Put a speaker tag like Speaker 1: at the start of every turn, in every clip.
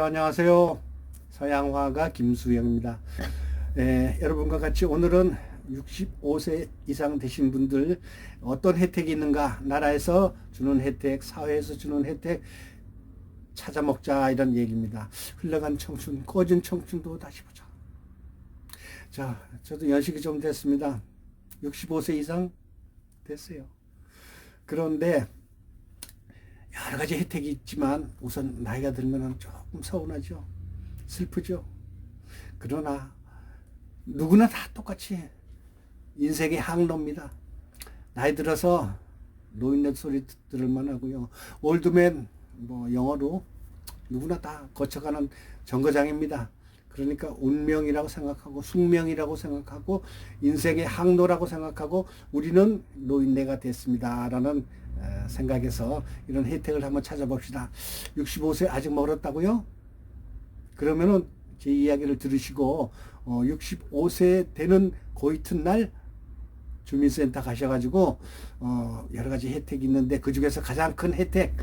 Speaker 1: 안녕하세요. 서양화가 김수영입니다. 여러분과 같이 오늘은 65세 이상 되신 분들 어떤 혜택이 있는가, 나라에서 주는 혜택, 사회에서 주는 혜택 찾아먹자, 이런 얘기입니다. 흘러간 청춘, 꺼진 청춘도 다시 보자. 자, 저도 연식이 좀 됐습니다. 65세 이상 됐어요. 그런데 여러 가지 혜택이 있지만 우선 나이가 들면 조금 서운하죠. 슬프죠. 그러나 누구나 다 똑같이 인생의 항로입니다. 나이 들어서 노인네 소리 들을 만하고요. 올드맨, 영어로 누구나 다 거쳐가는 정거장입니다. 그러니까 운명이라고 생각하고 숙명이라고 생각하고 인생의 항로라고 생각하고 우리는 노인네가 됐습니다 라는 생각에서 이런 혜택을 한번 찾아봅시다. 65세 아직 멀었다고요? 그러면은 제 이야기를 들으시고 65세 되는 그 이튿날 주민센터 가셔가지고 여러 가지 혜택이 있는데 그 중에서 가장 큰 혜택,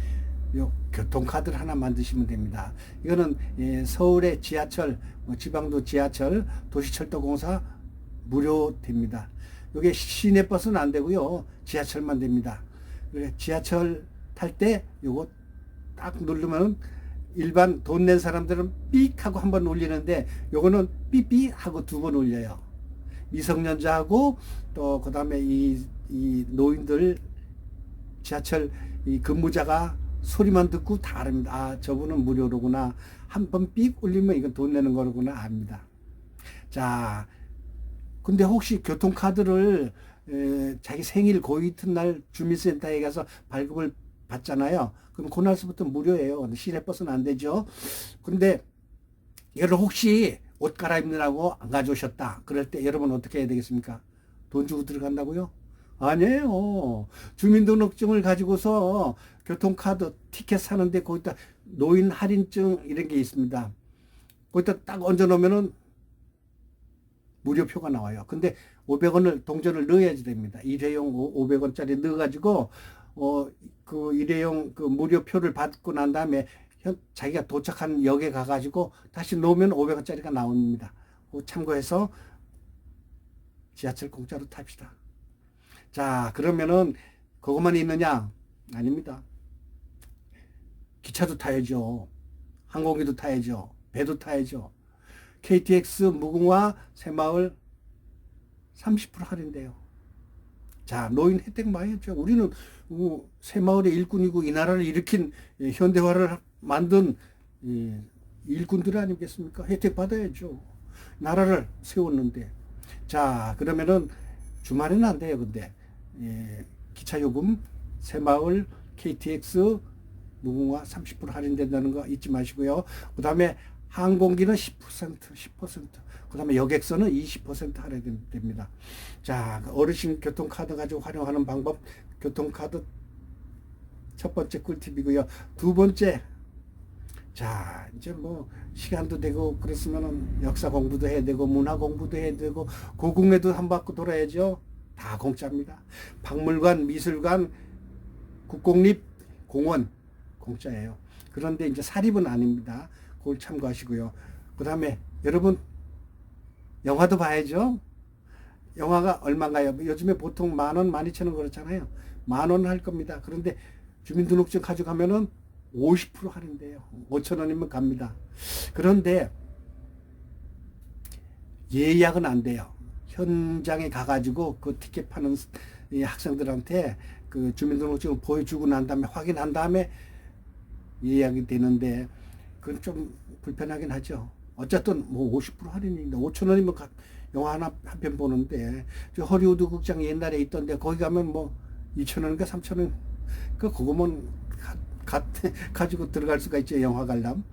Speaker 1: 요 교통카드를 하나 만드시면 됩니다. 이거는 서울의 지하철, 지방도 지하철, 도시철도공사 무료됩니다. 이게 시내버스는 안 되고요. 지하철만 됩니다. 지하철 탈 때 요거 딱 누르면 일반 돈 낸 사람들은 삑 하고 한 번 울리는데 요거는 삐삐 하고 두 번 울려요. 미성년자하고 또 그다음에 이 노인들 지하철 이 근무자가 소리만 듣고 다 압니다. 아, 저분은 무료로구나. 한 번 삑 울리면 이건 돈 내는 거로구나 압니다. 자, 근데 혹시 교통카드를 자기 생일 그 이튿날 주민센터에 가서 발급을 받잖아요. 그럼 그날서부터 무료예요. 시내버스는 안 되죠. 근데 이걸 혹시 옷 갈아입느라고 안 가져오셨다. 그럴 때 여러분 어떻게 해야 되겠습니까? 돈 주고 들어간다고요? 아니에요. 주민등록증을 가지고서 교통카드 티켓 사는데 거기다 노인 할인증 이런 게 있습니다. 거기다 딱 얹어 놓으면은 무료표가 나와요. 근데 500원을 동전을 넣어야지 됩니다. 일회용 500원짜리 넣어가지고 그 일회용 그 무료표를 받고 난 다음에 자기가 도착한 역에 가가지고 다시 넣으면 500원짜리가 나옵니다. 참고해서 지하철 공짜로 탑시다. 자, 그러면은 그것만 있느냐? 아닙니다. 기차도 타야죠. 항공기도 타야죠. 배도 타야죠. KTX 무궁화 새마을 30% 할인돼요. 자, 노인 혜택 많이 했죠. 우리는 새마을의 일꾼이고 이 나라를 일으킨 현대화를 만든 일꾼들 아니겠습니까? 혜택 받아야죠. 나라를 세웠는데. 자, 그러면은 주말에는 안 돼요. 근데 기차요금 새마을 KTX 무궁화 30% 할인된다는 거 잊지 마시고요. 그 다음에 항공기는 10%. 그 다음에 여객선은 20% 할인됩니다. 자, 어르신 교통카드 가지고 활용하는 방법, 교통카드 첫 번째 꿀팁이고요. 두 번째, 자, 이제 시간도 되고 그랬으면은 역사 공부도 해야 되고 문화 공부도 해야 되고 고궁에도 한 바퀴 돌아야죠. 다 공짜입니다. 박물관, 미술관, 국공립, 공원 공짜예요. 그런데 이제 사립은 아닙니다. 그걸 참고하시고요. 그 다음에 여러분 영화도 봐야죠. 영화가 얼마인가요? 요즘에 보통 10,000원, 12,000원 그렇잖아요. 10,000원 할 겁니다. 그런데 주민등록증 가져가면은 50% 할인돼요. 5,000원이면 갑니다. 그런데 예약은 안 돼요. 현장에 가가지고 그 티켓 파는 학생들한테 그 주민등록증을 보여주고 난 다음에 확인한 다음에 예약이 되는데 그건 좀 불편하긴 하죠. 어쨌든 50% 할인인데 5,000원이면 영화 하나 한 편 보는데 저 허리우드 극장 옛날에 있던데 거기 가면 2,000원인가 3,000원 그거면 가지고 들어갈 수가 있죠. 영화 관람.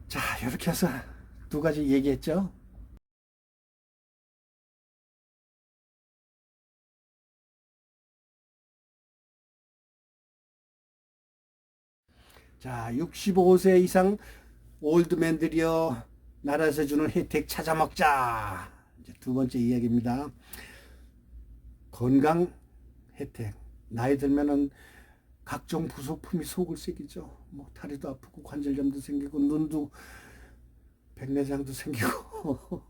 Speaker 1: 자, 이렇게 해서 두 가지 얘기했죠. 자, 65세 이상 올드맨들이여 나라에서 주는 혜택 찾아 먹자. 이제 두 번째 이야기입니다. 건강 혜택. 나이 들면은 각종 부속품이 속을 새기죠. 뭐 다리도 아프고 관절염도 생기고 눈도 백내장도 생기고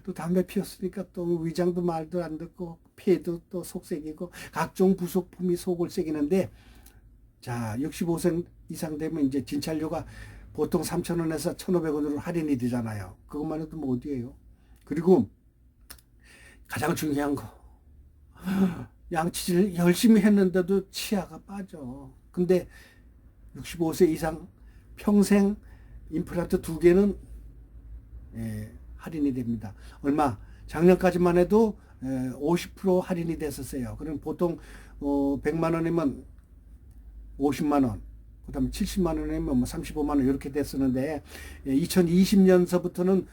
Speaker 1: 또 담배 피웠으니까 또 위장도 말도 안 듣고 폐도 또 속색이고 각종 부속품이 속을 새기는데, 자 65세 이상 되면 이제 진찰료가 보통 3,000원에서 1,500원으로 할인이 되잖아요. 그것만 해도 뭐 어디예요. 그리고 가장 중요한 거, 양치질 열심히 했는데도 치아가 빠져. 근데 65세 이상 평생 임플란트 2개는 할인이 됩니다. 얼마? 작년까지만 해도 50% 할인이 됐었어요. 그럼 보통 100만 원이면 50만 원, 그 다음에 70만 원이면 뭐 35만 원 이렇게 됐었는데 2020년서부터는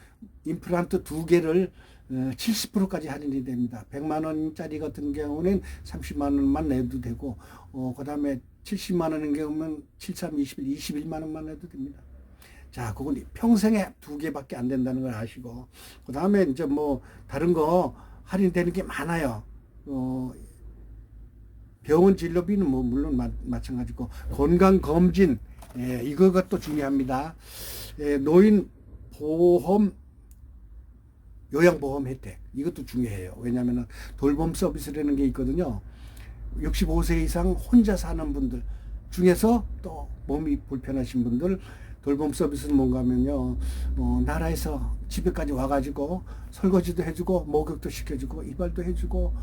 Speaker 1: 임플란트 2개를 70%까지 할인이 됩니다. 100만 원짜리 같은 경우는 30만 원만 내도 되고, 그 다음에 70만 원인 경우는 7321, 21만 원만 내도 됩니다. 자, 그건 평생에 2개밖에 안 된다는 걸 아시고, 그 다음에 이제 뭐 다른 거 할인되는 게 많아요. 병원 진료비는 뭐 물론 마찬가지고, 건강검진, 이거가 또 중요합니다. 노인 보험, 요양보험 혜택, 이것도 중요해요. 왜냐하면 돌봄 서비스라는 게 있거든요. 65세 이상 혼자 사는 분들 중에서 또 몸이 불편하신 분들, 돌봄 서비스는 뭔가 하면요, 나라에서 집에까지 와가지고 설거지도 해주고 목욕도 시켜주고 이발도 해주고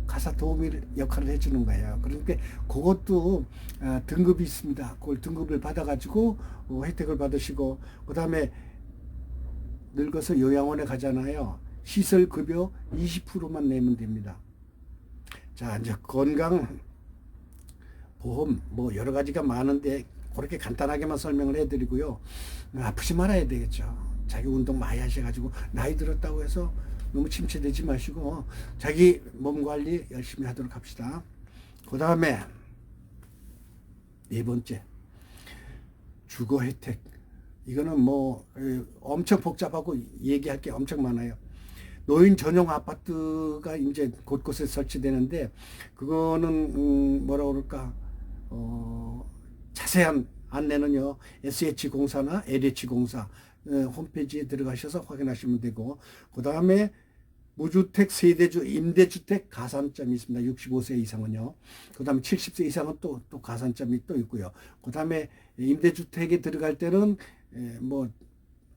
Speaker 1: 가사 도우미 역할을 해주는 거예요. 그러니까 그것도 등급이 있습니다. 그걸 등급을 받아가지고 혜택을 받으시고, 그 다음에 늙어서 요양원에 가잖아요. 시설급여 20%만 내면 됩니다. 자, 이제 건강보험 뭐 여러 가지가 많은데 그렇게 간단하게만 설명을 해드리고요. 아프지 말아야 되겠죠. 자기 운동 많이 하셔가지고 나이 들었다고 해서 너무 침체되지 마시고 자기 몸 관리 열심히 하도록 합시다. 그 다음에 네 번째, 주거 혜택. 이거는 뭐 엄청 복잡하고 얘기할 게 엄청 많아요. 노인 전용 아파트가 이제 곳곳에 설치되는데, 그거는 뭐라 그럴까, 자세한 안내는요 SH공사나 LH공사 홈페이지에 들어가셔서 확인하시면 되고, 그 다음에 무주택 세대주 임대주택 가산점이 있습니다. 65세 이상은요. 그 다음에 70세 이상은 또 가산점이 또 있고요. 그 다음에 임대주택에 들어갈 때는 뭐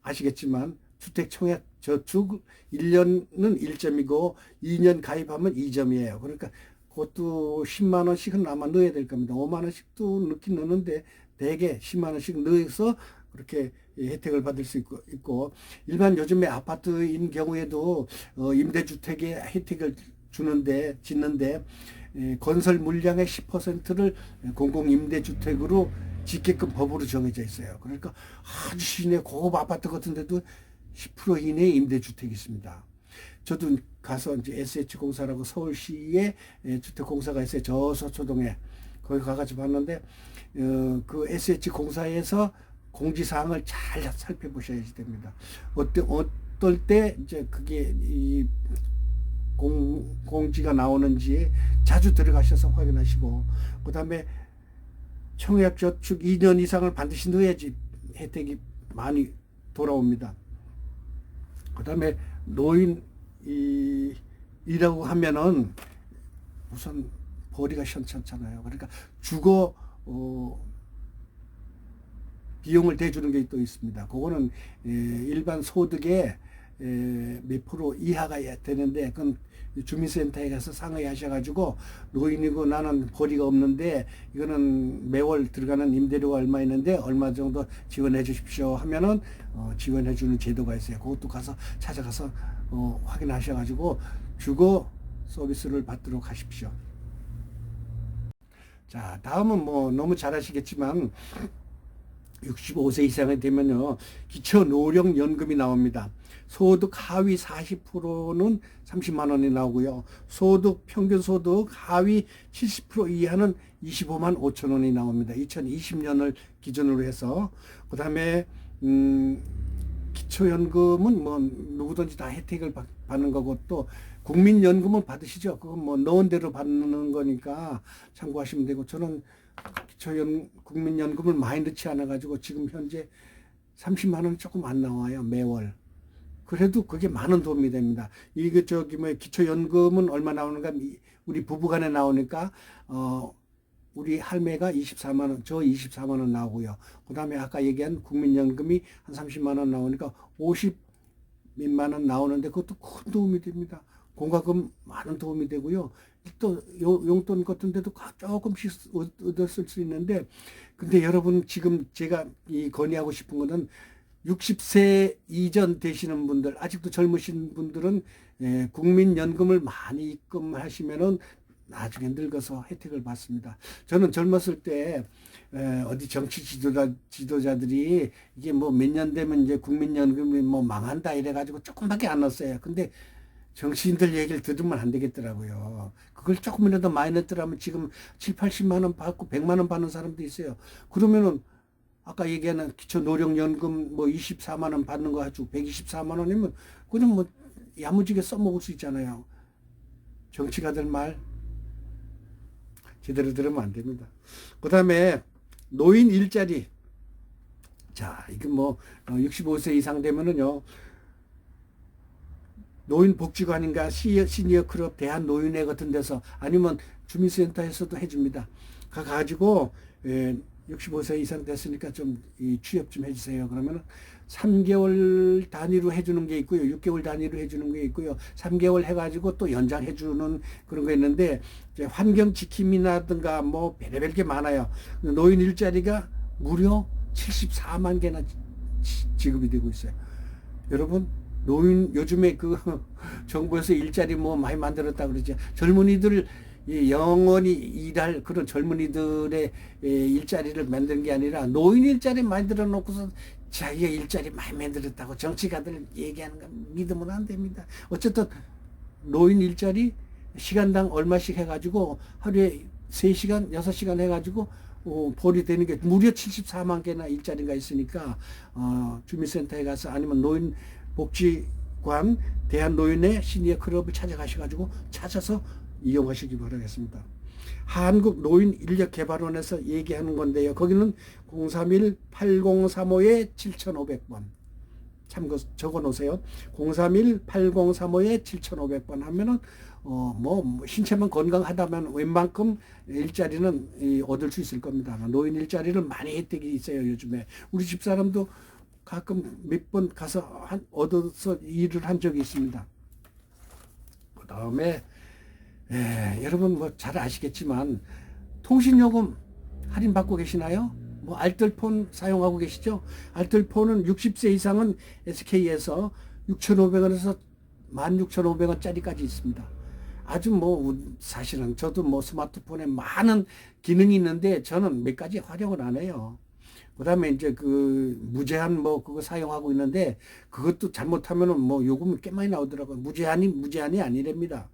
Speaker 1: 아시겠지만 주택청약 저축 1년은 1점이고 2년 가입하면 2점이에요. 그러니까 그것도 10만 원씩은 아마 넣어야 될 겁니다. 5만 원씩도 넣긴 넣는데 대개 10만 원씩 넣어서 그렇게 혜택을 받을 수 있고, 일반 요즘에 아파트인 경우에도 임대주택에 혜택을 짓는데 건설 물량의 10%를 공공임대주택으로 짓게끔 법으로 정해져 있어요. 그러니까 아주 시내 고급 아파트 같은 데도 10% 이내의 임대주택이 있습니다. 저도 가서 이제 SH공사라고 서울시에 주택공사가 있어요. 저 서초동에. 거기 가가지고 봤는데, 그 SH공사에서 공지사항을 잘 살펴보셔야지 됩니다. 어떨 때 이제 그게 이 공지가 나오는지 자주 들어가셔서 확인하시고, 그 다음에 청약저축 2년 이상을 반드시 넣어야지 혜택이 많이 돌아옵니다. 그 다음에 노인이라고 하면은 우선 벌이가 시원찮잖아요. 그러니까 주거 비용을 대주는 게 또 있습니다. 그거는 일반 소득의 몇 프로 이하가 되는데, 그건 주민센터에 가서 상의하셔가지고 노인이고 나는 벌이가 없는데 이거는 매월 들어가는 임대료가 얼마 있는데 얼마 정도 지원해 주십시오 하면은 지원해 주는 제도가 있어요. 그것도 가서 찾아가서 확인하셔가지고 주거 서비스를 받도록 하십시오. 자, 다음은 뭐 너무 잘 아시겠지만 65세 이상이 되면요 기초노령연금이 나옵니다. 소득 하위 40%는 30만 원이 나오고요. 소득 평균 소득 하위 70% 이하는 25만 5천 원이 나옵니다. 2020년을 기준으로 해서. 그 다음에 기초연금은 뭐 누구든지 다 혜택을 받는 거고 또 국민연금은 받으시죠. 그건 뭐 넣은 대로 받는 거니까 참고하시면 되고 저는 국민연금을 많이 넣지 않아 가지고 지금 현재 30만 원 조금 안 나와요 매월. 그래도 그게 많은 도움이 됩니다. 이게 저기 뭐 기초연금은 얼마 나오는가 우리 부부간에 나오니까 우리 할매가 24만 원, 저 24만 원 나오고요. 그다음에 아까 얘기한 국민연금이 한 30만 원 나오니까 50몇만 원 나오는데 그것도 큰 도움이 됩니다. 공과금 많은 도움이 되고요. 또 용돈 같은 데도 조금씩 얻었을 수 있는데 근데 여러분 지금 제가 건의하고 싶은 거는 60세 이전 되시는 분들 아직도 젊으신 분들은 국민연금을 많이 입금하시면은 나중에 늙어서 혜택을 받습니다. 저는 젊었을 때 어디 정치 지도자들이 이게 뭐 몇 년 되면 이제 국민연금이 뭐 망한다 이래가지고 조금밖에 안 넣었어요. 근데 정치인들 얘기를 들으면 안 되겠더라고요. 그걸 조금이라도 많이 넣었더라면 지금 7, 80만 원 받고 100만 원 받는 사람도 있어요. 그러면은 아까 얘기하는 기초노령연금 뭐 24만 원 받는 거 가지고 124만 원이면 그냥 뭐 야무지게 써먹을 수 있잖아요. 정치가들 말 제대로 들으면 안 됩니다. 그 다음에 노인 일자리. 자, 이게 뭐 65세 이상 되면은요. 노인복지관인가 시니어 클럽 대한노인회 같은 데서 아니면 주민센터에서도 해줍니다. 가가지고 65세 이상 됐으니까 좀 취업 좀 해주세요. 그러면 3개월 단위로 해주는 게 있고요. 6개월 단위로 해주는 게 있고요. 3개월 해가지고 또 연장해주는 그런 거 있는데 이제 환경 지킴이라든가 뭐 별의별 게 많아요. 노인 일자리가 무려 74만 개나 지급이 되고 있어요. 여러분 노인 요즘에 그 정부에서 일자리 뭐 많이 만들었다 그러죠. 젊은이들 영원히 일할 그런 젊은이들의 일자리를 만드는 게 아니라 노인 일자리 만들어 놓고서 자기가 일자리 많이 만들었다고 정치가들 얘기하는 거 믿으면 안 됩니다. 어쨌든 노인 일자리 시간당 얼마씩 해가지고 하루에 3시간, 6시간 해가지고 벌이 되는 게 무려 74만 개나 일자리가 있으니까 주민센터에 가서 아니면 노인복지관 대한노인의 시니어 클럽을 찾아서 이용하시기 바라겠습니다. 한국노인인력개발원에서 얘기하는 건데요. 거기는 031-8035-7500번 참고 적어 놓으세요. 031-8035-7500번 하면은 뭐 신체만 건강하다면 웬만큼 일자리는 얻을 수 있을 겁니다. 노인 일자리를 많이 혜택이 있어요. 요즘에 우리 집사람도 가끔 몇 번 가서 얻어서 일을 한 적이 있습니다. 그 다음에 여러분 뭐 잘 아시겠지만 통신요금 할인받고 계시나요? 뭐 알뜰폰 사용하고 계시죠? 알뜰폰은 60세 이상은 SK에서 6,500원에서 16,500원짜리까지 있습니다. 아주 뭐 사실은 저도 뭐 스마트폰에 많은 기능이 있는데 저는 몇 가지 활용을 안 해요. 그 다음에 이제 그 무제한 뭐 그거 사용하고 있는데 그것도 잘못하면은 뭐 요금이 꽤 많이 나오더라고요. 무제한이 아니랍니다.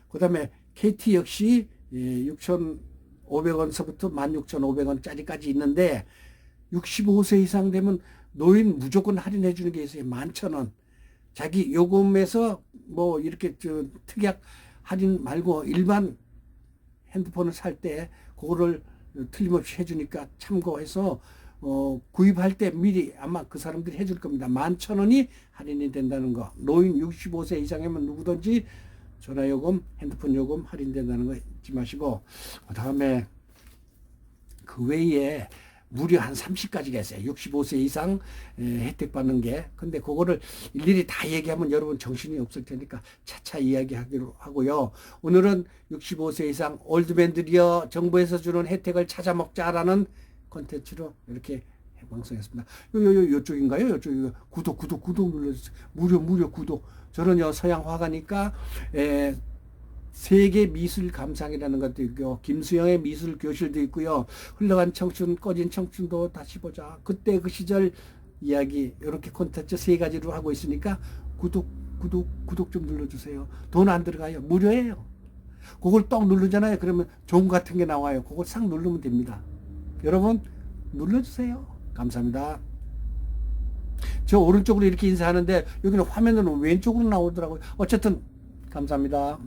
Speaker 1: 그 다음에 KT 역시 6,500원서부터 16,500원짜리까지 있는데 65세 이상 되면 노인 무조건 할인해 주는 게 있어요. 11,000원. 자기 요금에서 뭐 이렇게 특약 할인 말고 일반 핸드폰을 살 때 그거를 틀림없이 해주니까 참고해서 구입할 때 미리 아마 그 사람들이 해줄 겁니다. 11,000원이 할인이 된다는 거. 노인 65세 이상이면 누구든지 전화요금, 핸드폰 요금 할인된다는 거 잊지 마시고 그 다음에 그 외에 무려 한 30가지가 있어요. 65세 이상 혜택 받는 게. 근데 그거를 일일이 다 얘기하면 여러분 정신이 없을 테니까 차차 이야기하기로 하고요. 오늘은 65세 이상 올드맨들이여 정부에서 주는 혜택을 찾아 먹자라는 콘텐츠로 이렇게 방송했습니다. 요쪽인가요? 요쪽 구독 눌러주세요. 무료 구독. 저는요 서양 화가니까 세계 미술 감상이라는 것도 있고 김수영의 미술 교실도 있고요. 흘러간 청춘, 꺼진 청춘도 다시 보자. 그때 그 시절 이야기 이렇게 콘텐츠 3가지로 하고 있으니까 구독 좀 눌러주세요. 돈 안 들어가요. 무료예요. 그걸 떡 누르잖아요. 그러면 종 같은 게 나와요. 그걸 싹 누르면 됩니다. 여러분 눌러주세요. 감사합니다. 저 오른쪽으로 이렇게 인사하는데 여기는 화면으로 왼쪽으로 나오더라고요. 어쨌든 감사합니다.